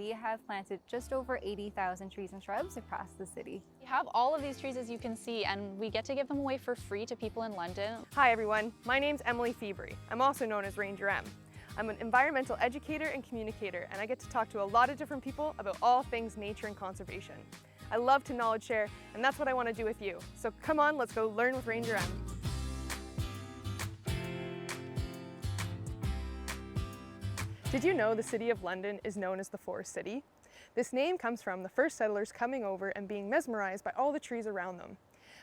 we have planted just over 80,000 trees and shrubs across the city. We have all of these trees, as you can see, and we get to give them away for free to people in London. Hi everyone, my name's Emily Fevery. I'm also known as Ranger M. I'm an environmental educator and communicator, and I get to talk to a lot of different people about all things nature and conservation. I love to knowledge share, and that's what I want to do with you. So come on, let's go learn with Ranger M. Did you know the City of London is known as the Forest City? This name comes from the first settlers coming over and being mesmerized by all the trees around them.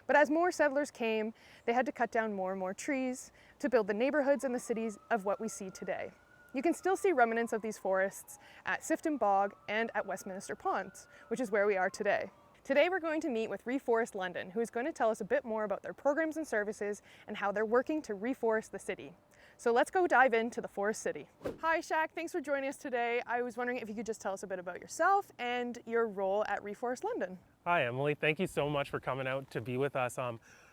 But as more settlers came, they had to cut down more and more trees to build the neighborhoods and the cities of what we see today. You can still see remnants of these forests at Sifton Bog and at Westminster Ponds, which is where we are today. Today we're going to meet with ReForest London, who is going to tell us a bit more about their programs and services and how they're working to reforest the city. So let's go dive into the Forest City. Hi Shaq, thanks for joining us today. I was wondering if you could just tell us a bit about yourself and your role at ReForest London. Hi Emily, thank you so much for coming out to be with us.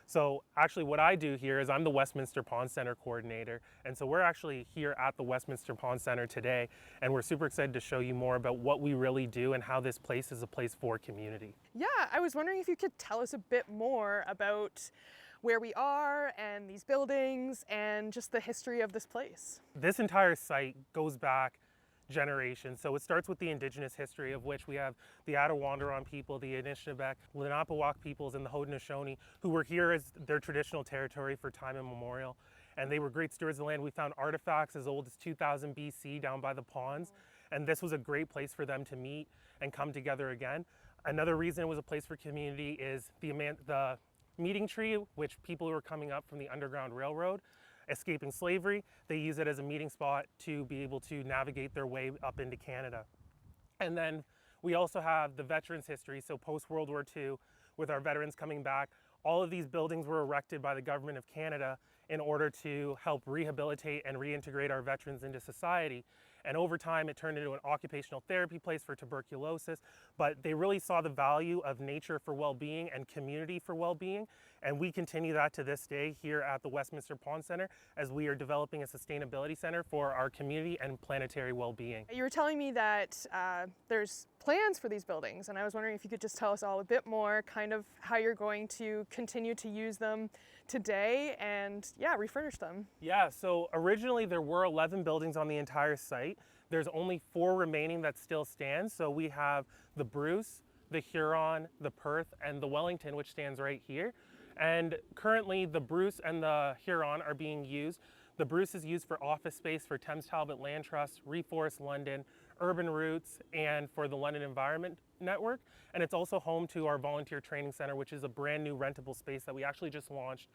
So actually what I do here is I'm the Westminster Pond Center coordinator, and so we're actually here at the Westminster Pond Center today, and we're super excited to show you more about what we really do and how this place is a place for community. Yeah, I was wondering if you could tell us a bit more about where we are and these buildings and just the history of this place. This entire site goes back generations. So it starts with the indigenous history, of which we have the Attawandaron people, the Anishinaabeg, Lenape peoples, and the Haudenosaunee, who were here as their traditional territory for time immemorial. And they were great stewards of the land. We found artifacts as old as 2000 BC down by the ponds. And this was a great place for them to meet and come together again. Another reason it was a place for community is the meeting tree, which people who were coming up from the Underground Railroad, escaping slavery, they use it as a meeting spot to be able to navigate their way up into Canada. And then we also have the veterans history, so post-World War II, with our veterans coming back, all of these buildings were erected by the government of Canada in order to help rehabilitate and reintegrate our veterans into society. And over time, it turned into an occupational therapy place for tuberculosis, but they really saw the value of nature for well-being and community for well-being. And we continue that to this day here at the Westminster Pond Center as we are developing a sustainability center for our community and planetary well-being. You were telling me that there's plans for these buildings, and I was wondering if you could just tell us all a bit more, kind of how you're going to continue to use them today and refurnish them. Yeah, so originally there were 11 buildings on the entire site. There's only 4 remaining that still stand. So we have the Bruce, the Huron, the Perth, and the Wellington, which stands right here. And currently the Bruce and the Huron are being used. The Bruce is used for office space for Thames Talbot Land Trust, ReForest London, Urban Roots, and for the London Environment Network. And it's also home to our volunteer training center, which is a brand new rentable space that we actually just launched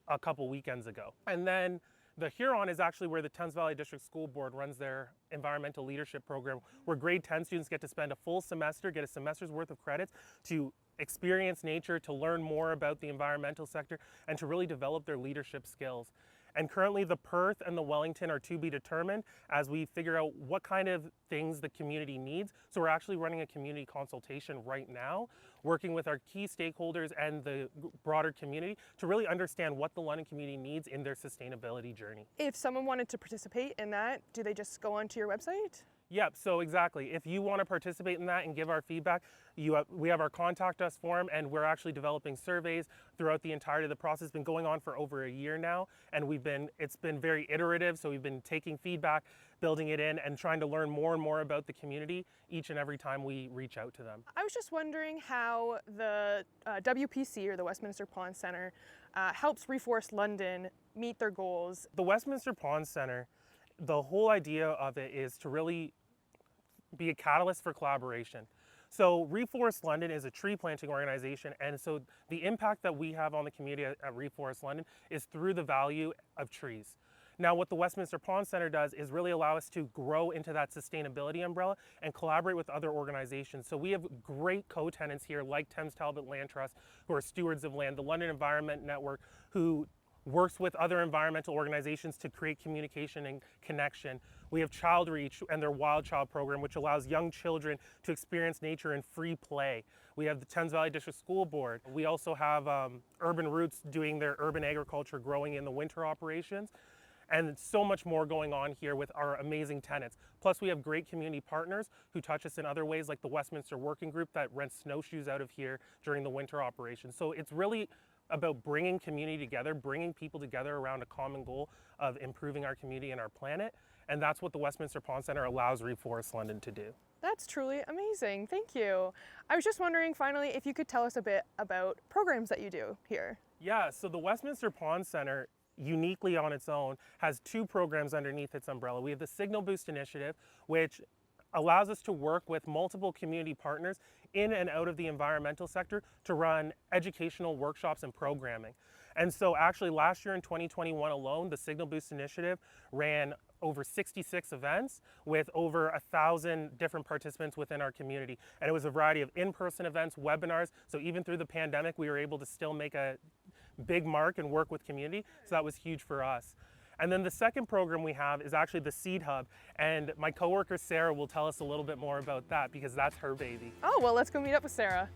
a couple weekends ago. And then the Huron is actually where the Thames Valley District School Board runs their environmental leadership program, where grade 10 students get to spend a full semester, get a semester's worth of credits to experience nature, to learn more about the environmental sector, and to really develop their leadership skills. And currently the Perth and the Wellington are to be determined as we figure out what kind of things the community needs. So we're actually running a community consultation right now, working with our key stakeholders and the broader community to really understand what the London community needs in their sustainability journey. If someone wanted to participate in that, do they just go onto your website? Yep, so exactly. If you want to participate in that and give our feedback, we have our contact us form, and we're actually developing surveys throughout the entirety of the process. It's been going on for over a year now, and it's been very iterative, so we've been taking feedback, building it in, and trying to learn more and more about the community each and every time we reach out to them. I was just wondering how the WPC, or the Westminster Pond Center, helps ReForest London meet their goals. The Westminster Pond Center, the whole idea of it is to really be a catalyst for collaboration. So ReForest London is a tree planting organization, and so the impact that we have on the community at ReForest London is through the value of trees. Now what the Westminster Pond Center does is really allow us to grow into that sustainability umbrella and collaborate with other organizations. So we have great co-tenants here like Thames Talbot Land Trust, who are stewards of land, the London Environment Network, who works with other environmental organizations to create communication and connection. We have Child Reach and their Wild Child program, which allows young children to experience nature in free play. We have the Thames Valley District School Board. We also have Urban Roots doing their urban agriculture, growing in the winter operations. and so much more going on here with our amazing tenants. Plus we have great community partners who touch us in other ways, like the Westminster Working Group that rents snowshoes out of here during the winter operations. So it's really about bringing community together, bringing people together around a common goal of improving our community and our planet. And that's what the Westminster Pond Centre allows ReForest London to do. That's truly amazing. Thank you. I was just wondering, finally, if you could tell us a bit about programs that you do here. Yeah, so the Westminster Pond Centre, uniquely on its own, has 2 programs underneath its umbrella. We have the Signal Boost Initiative, which allows us to work with multiple community partners in and out of the environmental sector to run educational workshops and programming. And so actually last year in 2021 alone, the Signal Boost Initiative ran over 66 events with over 1,000 different participants within our community. And it was a variety of in-person events, webinars. So even through the pandemic, we were able to still make a big mark and work with community. So that was huge for us. And then the second program we have is actually the Seed Hub. And my coworker Sara will tell us a little bit more about that because that's her baby. Oh, well, let's go meet up with Sara.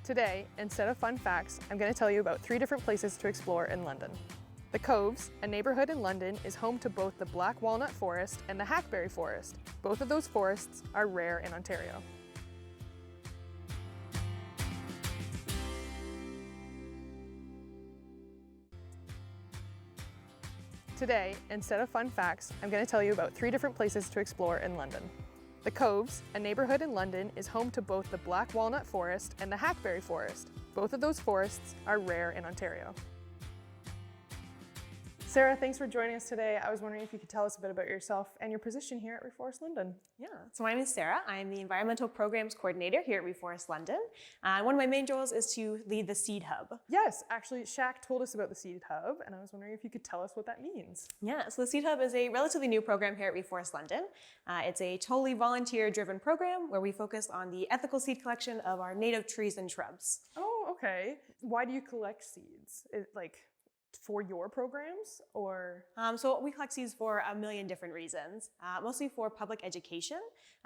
Today, instead of fun facts, I'm going to tell you about 3 different places to explore in London. The Coves, a neighbourhood in London, is home to both the Black Walnut Forest and the Hackberry Forest. Both of those forests are rare in Ontario. Today, instead of fun facts, I'm going to tell you about 3 different places to explore in London. The Coves, a neighbourhood in London, is home to both the Black Walnut Forest and the Hackberry Forest. Both of those forests are rare in Ontario. Sara, thanks for joining us today. I was wondering if you could tell us a bit about yourself and your position here at ReForest London. Yeah, so my name is Sara. I'm the Environmental Programs Coordinator here at ReForest London. One of my main roles is to lead the Seed Hub. Yes, actually, Shaq told us about the Seed Hub, and I was wondering if you could tell us what that means. Yeah, so the Seed Hub is a relatively new program here at ReForest London. It's a totally volunteer-driven program where we focus on the ethical seed collection of our native trees and shrubs. Oh, okay. Why do you collect seeds? For your programs, or? So we collect seeds for a million different reasons, mostly for public education.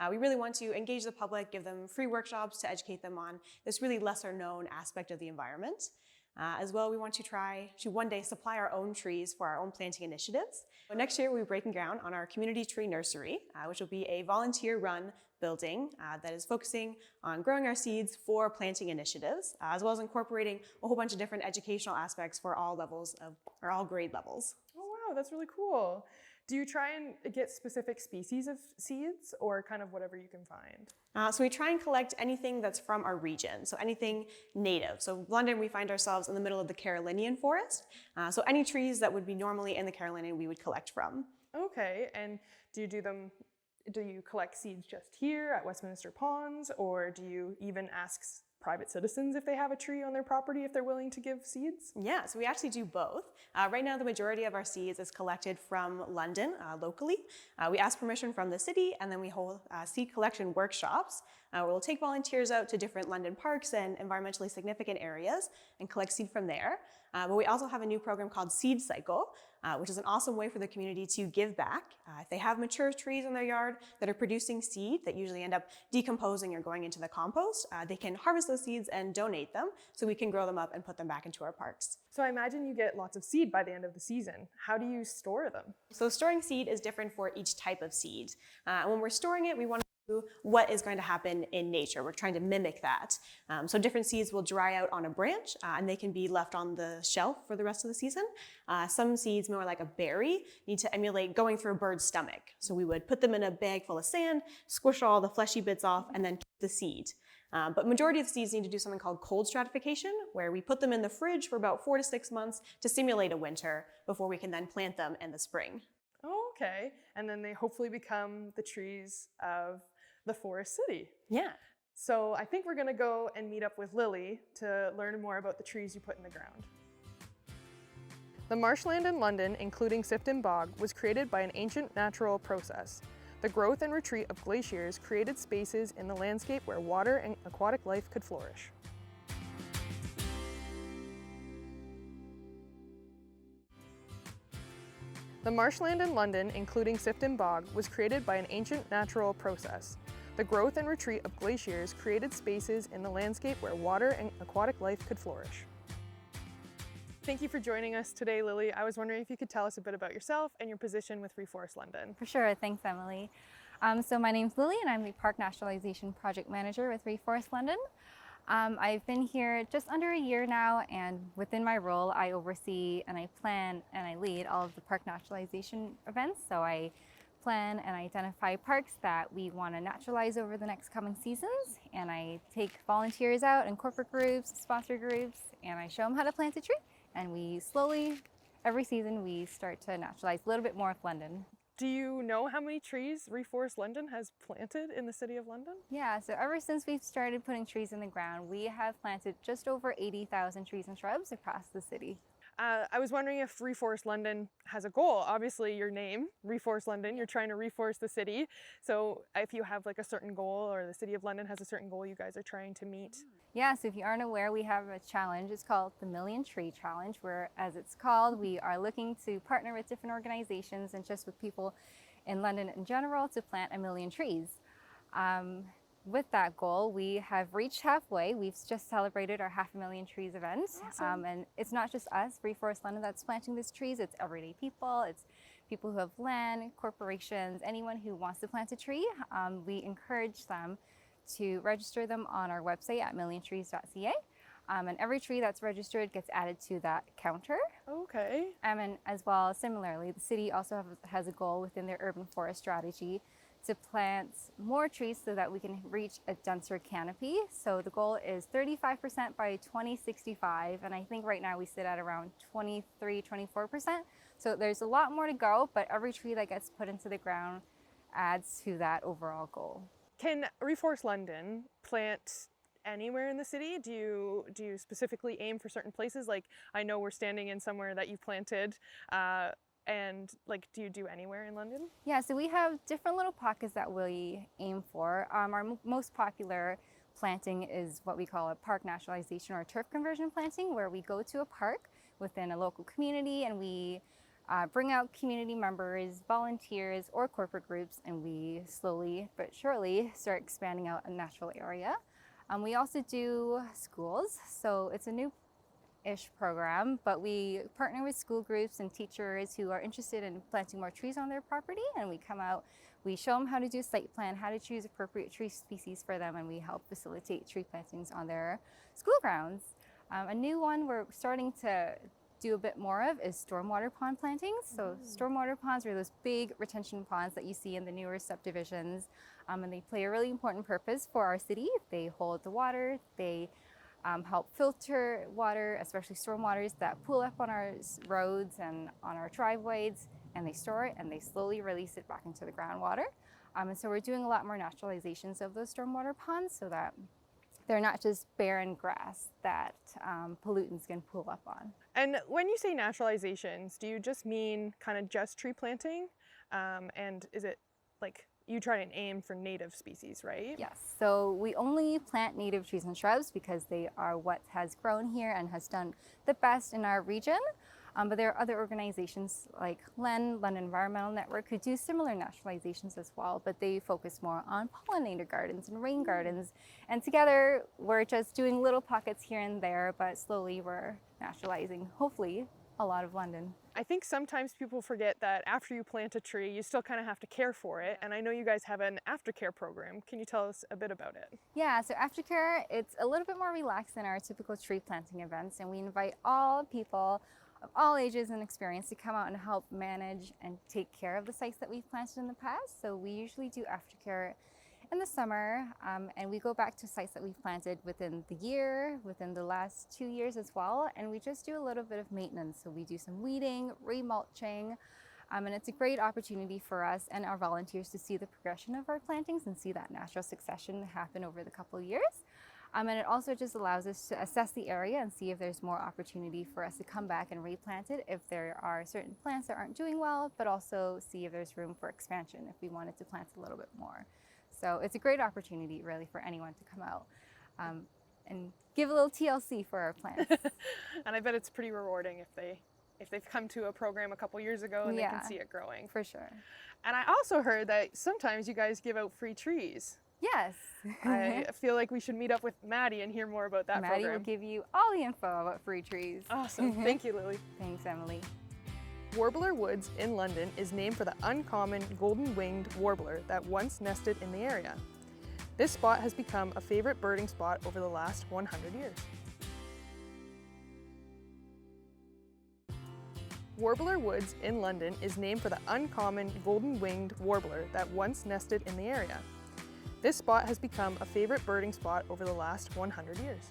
We really want to engage the public, give them free workshops to educate them on this really lesser known aspect of the environment. As well, we want to try to one day supply our own trees for our own planting initiatives. So next year, we'll be breaking ground on our community tree nursery, which will be a volunteer-run building that is focusing on growing our seeds for planting initiatives, as well as incorporating a whole bunch of different educational aspects for all levels of, or all grade levels. Oh wow, that's really cool. Do you try and get specific species of seeds, or kind of whatever you can find? So we try and collect anything that's from our region, so anything native. So London, we find ourselves in the middle of the Carolinian forest, so any trees that would be normally in the Carolinian we would collect from. Okay, and do you collect seeds just here at Westminster Ponds, or do you even ask private citizens if they have a tree on their property if they're willing to give seeds? Yeah, so we actually do both. Right now, the majority of our seeds is collected from London locally. We ask permission from the city, and then we hold seed collection workshops where we'll take volunteers out to different London parks and environmentally significant areas and collect seed from there. But we also have a new program called Seed Cycle, which is an awesome way for the community to give back. If they have mature trees in their yard that are producing seed that usually end up decomposing or going into the compost, they can harvest those seeds and donate them so we can grow them up and put them back into our parks. So I imagine you get lots of seed by the end of the season. How do you store them? So storing seed is different for each type of seed. When we're storing it, we want to do what is going to happen in nature. We're trying to mimic that. So different seeds will dry out on a branch and they can be left on the shelf for the rest of the season. Some seeds, more like a berry, need to emulate going through a bird's stomach. So we would put them in a bag full of sand, squish all the fleshy bits off, and then keep the seed. But majority of the seeds need to do something called cold stratification, where we put them in the fridge for about 4 to 6 months to simulate a winter before we can then plant them in the spring. Oh, okay. And then they hopefully become the trees of the forest city. Yeah. So I think we're going to go and meet up with Lily to learn more about the trees you put in the ground. The marshland in London, including Sifton Bog, was created by an ancient natural process. The growth and retreat of glaciers created spaces in the landscape where water and aquatic life could flourish. The marshland in London, including Sifton Bog, was created by an ancient natural process. The growth and retreat of glaciers created spaces in the landscape where water and aquatic life could flourish. Thank you for joining us today, Lily. I was wondering if you could tell us a bit about yourself and your position with ReForest London. For sure, thanks Emily. So my name's Lily and I'm the Park Naturalization Project Manager with ReForest London. I've been here just under a year now, and within my role I oversee and I plan and I lead all of the park naturalization events. So I plan and identify parks that we want to naturalize over the next coming seasons, and I take volunteers out and corporate groups, sponsor groups, and I show them how to plant a tree, and we slowly, every season, we start to naturalize a little bit more of London. Do you know how many trees ReForest London has planted in the City of London? Yeah, so ever since we've started putting trees in the ground, we have planted just over 80,000 trees and shrubs across the city. I was wondering if ReForest London has a goal. Obviously your name, ReForest London, you're trying to reforest the city. So if you have like a certain goal, or the City of London has a certain goal you guys are trying to meet. Yeah, so if you aren't aware, we have a challenge. It's called the Million Tree Challenge, where, as it's called, we are looking to partner with different organizations and just with people in London in general to plant 1 million trees. With that goal, we have reached halfway. We've just celebrated our 500,000 trees event. Awesome. And it's not just us, ReForest London, that's planting these trees. It's everyday people. It's people who have land, corporations, anyone who wants to plant a tree. We encourage them to register them on our website at milliontrees.ca. And every tree that's registered gets added to that counter. Okay. And as well, similarly, the city also has a goal within their urban forest strategy to plant more trees so that we can reach a denser canopy. So the goal is 35% by 2065, and I think right now we sit at around 23-24%. So there's a lot more to go, but every tree that gets put into the ground adds to that overall goal. Can ReForest London plant anywhere in the city? Do you specifically aim for certain places? Like, I know we're standing in somewhere that you planted, and like, do you do anywhere in London? Yeah, so we have different little pockets that we aim for. Our most popular planting is what we call a park naturalization or turf conversion planting, where we go to a park within a local community and we bring out community members, volunteers, or corporate groups, and we slowly but surely start expanding out a natural area. We also do schools, so it's a new-ish program, but we partner with school groups and teachers who are interested in planting more trees on their property, and we come out, we show them how to do a site plan, how to choose appropriate tree species for them, and we help facilitate tree plantings on their school grounds. A new one we're starting to do a bit more of is stormwater pond plantings. So stormwater ponds are those big retention ponds that you see in the newer subdivisions, and they play a really important purpose for our city. They hold the water, they help filter water, especially stormwaters that pool up on our roads and on our driveways, and they store it and they slowly release it back into the groundwater. And so we're doing a lot more naturalizations of those stormwater ponds so that they're not just barren grass that pollutants can pool up on. And when you say naturalizations, do you just mean kind of just tree planting? And is it like you try and aim for native species, right? Yes, so we only plant native trees and shrubs because they are what has grown here and has done the best in our region. But there are other organizations like London Environmental Network, who do similar naturalizations as well, but they focus more on pollinator gardens and rain gardens. And together, we're just doing little pockets here and there, but slowly we're naturalizing, hopefully, a lot of London. I think sometimes people forget that after you plant a tree, you still kind of have to care for it. And I know you guys have an aftercare program. Can you tell us a bit about it? Yeah, so aftercare, it's a little bit more relaxed than our typical tree planting events, and we invite all people of all ages and experience to come out and help manage and take care of the sites that we've planted in the past. So we usually do aftercare in the summer, and we go back to sites that we've planted within the year, within the last 2 years as well, and we just do a little bit of maintenance. So we do some weeding, remulching, and it's a great opportunity for us and our volunteers to see the progression of our plantings and see that natural succession happen over the couple of years. And it also just allows us to assess the area and see if there's more opportunity for us to come back and replant it if there are certain plants that aren't doing well, but also see if there's room for expansion if we wanted to plant a little bit more. So it's a great opportunity really for anyone to come out and give a little TLC for our plants. And I bet it's pretty rewarding if they've come to a program a couple years ago and they can see it growing. For sure. And I also heard that sometimes you guys give out free trees. Yes. I feel like we should meet up with Maddie and hear more about that Maddie program. will give you all the info about free trees. Awesome. Thank you, Lily. Thanks, Emily. Warbler Woods in London is named for the uncommon golden-winged warbler that once nested in the area. This spot has become a favorite birding spot over the last 100 years. Warbler Woods in London is named for the uncommon golden-winged warbler that once nested in the area. This spot has become a favorite birding spot over the last 100 years.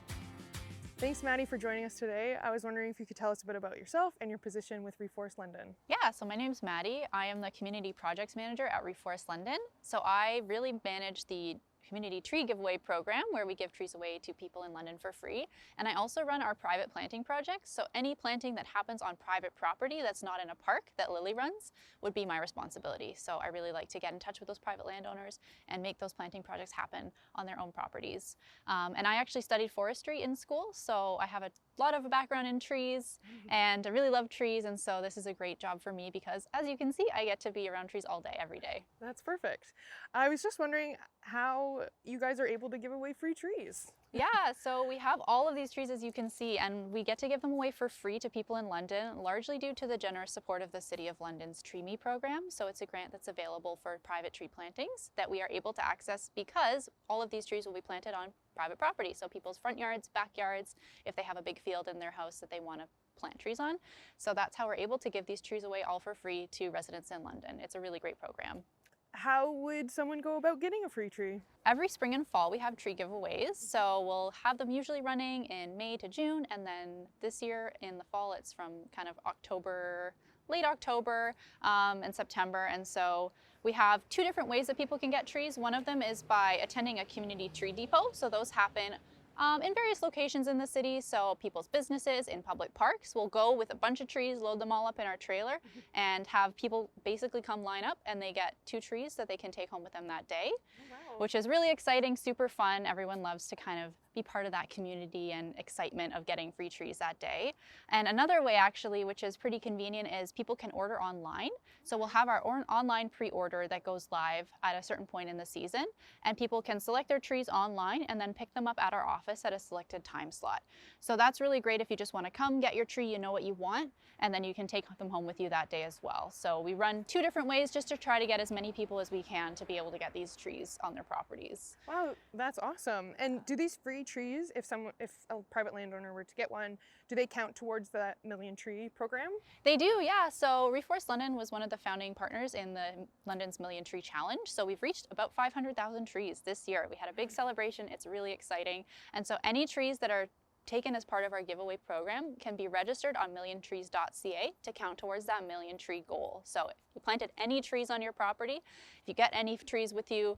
Thanks, Maddie, for joining us today. I was wondering if you could tell us a bit about yourself and your position with ReForest London. Yeah, so my name's Maddie. I am the Community Projects Manager at ReForest London. So I really manage the community tree giveaway program where we give trees away to people in London for free. And I also run our private planting projects. So any planting that happens on private property that's not in a park that Lily runs would be my responsibility. So I really like to get in touch with those private landowners and make those planting projects happen on their own properties. And I actually studied forestry in school, so I have a lot of a background in trees and I really love trees, and so this is a great job for me because, as you can see, I get to be around trees all day, every day. That's perfect. I was just wondering how you guys are able to give away free trees. Yeah, so we have all of these trees, as you can see, and we get to give them away for free to people in London, largely due to the generous support of the City of London's Tree Me program. So it's a grant that's available for private tree plantings that we are able to access because all of these trees will be planted on private property. So people's front yards, backyards, if they have a big field in their house that they want to plant trees on. So that's how we're able to give these trees away all for free to residents in London. It's a really great program. How would someone go about getting a free tree? Every spring and fall we have tree giveaways, so we'll have them usually running in May to June, and then this year in the fall it's from kind of October, late October and September. And so we have two different ways that people can get trees. One of them is by attending a community tree depot, so those happen in various locations in the city. So people's businesses, in public parks, we'll go with a bunch of trees, load them all up in our trailer, and have people basically come line up, and they get 2 trees that they can take home with them that day, which is really exciting, super fun. Everyone loves to kind of be part of that community and excitement of getting free trees that day. And another way actually, which is pretty convenient, is people can order online. So we'll have our online pre-order that goes live at a certain point in the season, and people can select their trees online and then pick them up at our office at a selected time slot. So that's really great if you just want to come get your tree, you know what you want, and then you can take them home with you that day as well. So we run 2 different ways just to try to get as many people as we can to be able to get these trees on their properties. Wow, that's awesome. And do these free trees, if a private landowner were to get one, do they count towards that Million Tree program? They do, yeah. So ReForest London was one of the founding partners in the London's Million Tree Challenge. So we've reached about 500,000 trees this year. We had a big celebration. It's really exciting. And so any trees that are taken as part of our giveaway program can be registered on milliontrees.ca to count towards that million tree goal. So if you planted any trees on your property, if you get any trees with you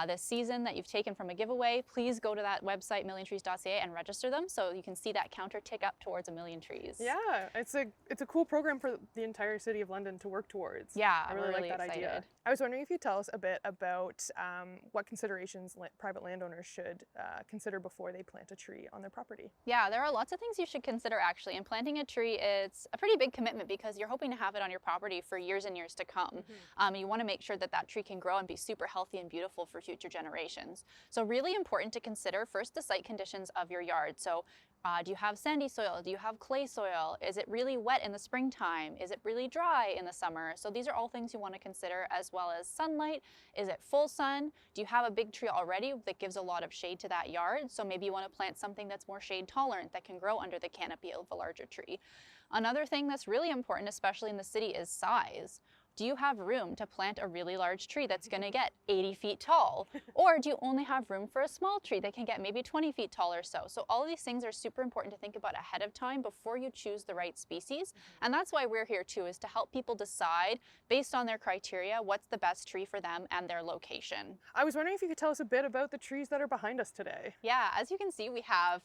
this season that you've taken from a giveaway, please go to that website, milliontrees.ca, and register them so you can see that counter tick up towards 1 million trees. Yeah, it's a cool program for the entire City of London to work towards. Yeah, I really like that excited. idea. I was wondering if you'd tell us a bit about what considerations private landowners should consider before they plant a tree on their property. Yeah, there are lots of things you should consider actually. And planting a tree, it's a pretty big commitment because you're hoping to have it on your property for years and years to come. You want to make sure that that tree can grow and be super healthy and beautiful for future generations. So really important to consider first the site conditions of your yard. So do you have sandy soil? Do you have clay soil? Is it really wet in the springtime? Is it really dry in the summer? So these are all things you want to consider, as well as sunlight. Is it full sun? Do you have a big tree already that gives a lot of shade to that yard? So maybe you want to plant something that's more shade tolerant that can grow under the canopy of a larger tree. Another thing that's really important, especially in the city, is size. Do you have room to plant a really large tree that's going to get 80 feet tall? Or do you only have room for a small tree that can get maybe 20 feet tall or so? So all of these things are super important to think about ahead of time before you choose the right species. And that's why we're here too, is to help people decide based on their criteria what's the best tree for them and their location. I was wondering if you could tell us a bit about the trees that are behind us today. Yeah, as you can see, we have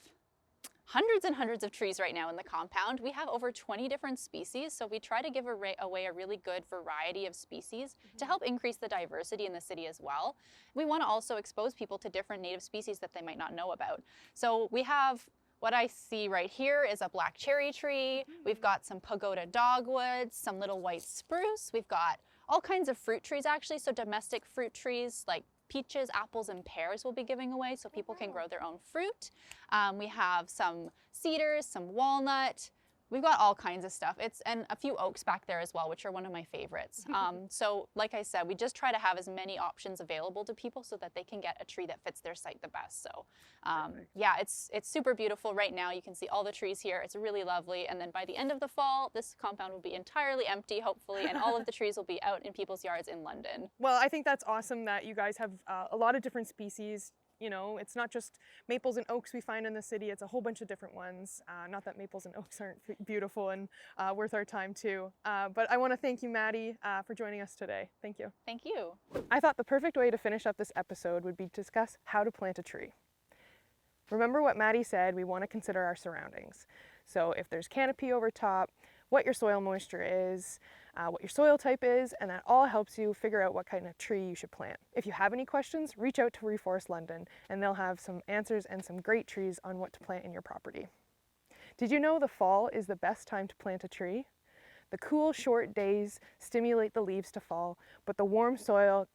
hundreds and hundreds of trees right now in the compound. We have over 20 different species, so we try to give away a really good variety of species to help increase the diversity in the city as well. We want to also expose people to different native species that they might not know about. So we have what I see right here is a black cherry tree. We've got some pagoda dogwoods, some little white spruce. We've got all kinds of fruit trees actually, so domestic fruit trees like peaches, apples, and pears we'll be giving away so people can grow their own fruit. We have some cedars, some walnut. We've got all kinds of stuff. And a few oaks back there as well, which are one of my favorites. So like I said, we just try to have as many options available to people so that they can get a tree that fits their site the best. So yeah, it's super beautiful right now. You can see all the trees here. It's really lovely. And then by the end of the fall, this compound will be entirely empty, hopefully, and all of the trees will be out in people's yards in London. Well, I think that's awesome that you guys have a lot of different species. You know, it's not just maples and oaks we find in the city, it's a whole bunch of different ones. Not that maples and oaks aren't beautiful and worth our time too. But I want to thank you, Maddie, for joining us today. Thank you. Thank you. I thought the perfect way to finish up this episode would be to discuss how to plant a tree. Remember what Maddie said, we want to consider our surroundings. So if there's canopy over top, what your soil moisture is, what your soil type is, and that all helps you figure out what kind of tree you should plant. If you have any questions, reach out to ReForest London and they'll have some answers and some great trees on what to plant in your property. Did you know the fall is the best time to plant a tree? The cool, short days stimulate the leaves to fall, but the warm soil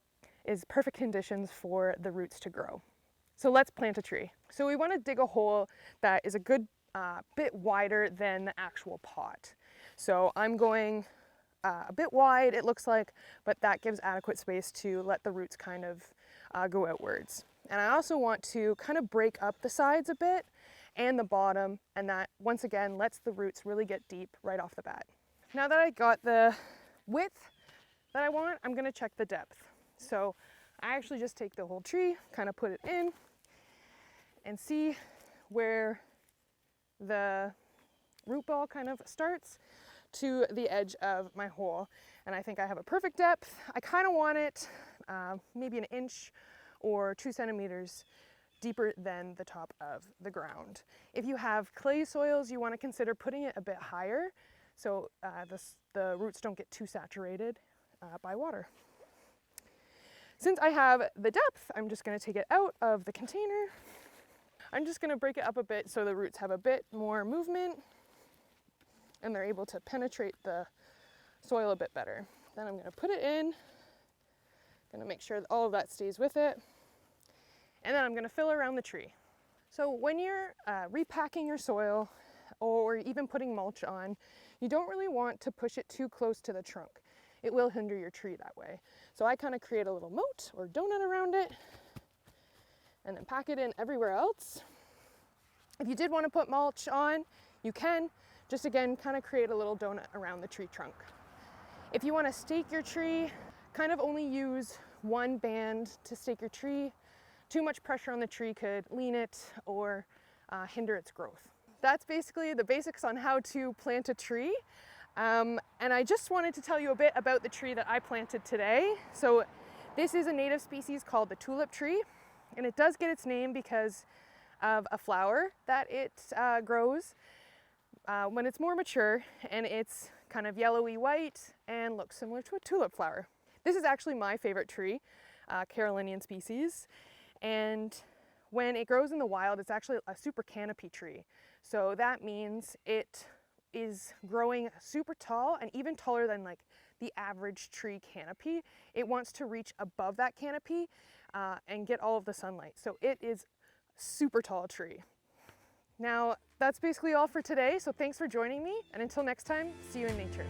is perfect conditions for the roots to grow. So let's plant a tree. So we want to dig a hole that is a good bit wider than the actual pot. So I'm going a bit wide, it looks like, but that gives adequate space to let the roots kind of go outwards. And I also want to kind of break up the sides a bit and the bottom, and that once again lets the roots really get deep right off the bat. Now that I got the width that I want, I'm going to check the depth. So I actually just take the whole tree, kind of put it in, and see where the root ball kind of starts to the edge of my hole, and I think I have a perfect depth. I kind of want it maybe an inch or 2 centimeters deeper than the top of the ground. If you have clay soils, you want to consider putting it a bit higher so the roots don't get too saturated by water. Since I have the depth, I'm just going to take it out of the container. I'm just going to break it up a bit so the roots have a bit more movement and they're able to penetrate the soil a bit better. Then I'm going to put it in, going to make sure that all of that stays with it, and then I'm going to fill around the tree. So when you're repacking your soil or even putting mulch on, you don't really want to push it too close to the trunk. It will hinder your tree that way. So I kind of create a little moat or donut around it and then pack it in everywhere else. If you did want to put mulch on, you can. Just again, kind of create a little donut around the tree trunk. If you want to stake your tree, kind of only use one band to stake your tree. Too much pressure on the tree could lean it or hinder its growth. That's basically the basics on how to plant a tree. And I just wanted to tell you a bit about the tree that I planted today. So this is a native species called the tulip tree, and it does get its name because of a flower that it grows when it's more mature, and it's kind of yellowy white and looks similar to a tulip flower. This is actually my favorite tree, Carolinian species, and when it grows in the wild, it's actually a super canopy tree. So that means it is growing super tall and even taller than like the average tree canopy. It wants to reach above that canopy and get all of the sunlight. So it is a super tall tree. Now, that's basically all for today, so thanks for joining me, and until next time, see you in nature.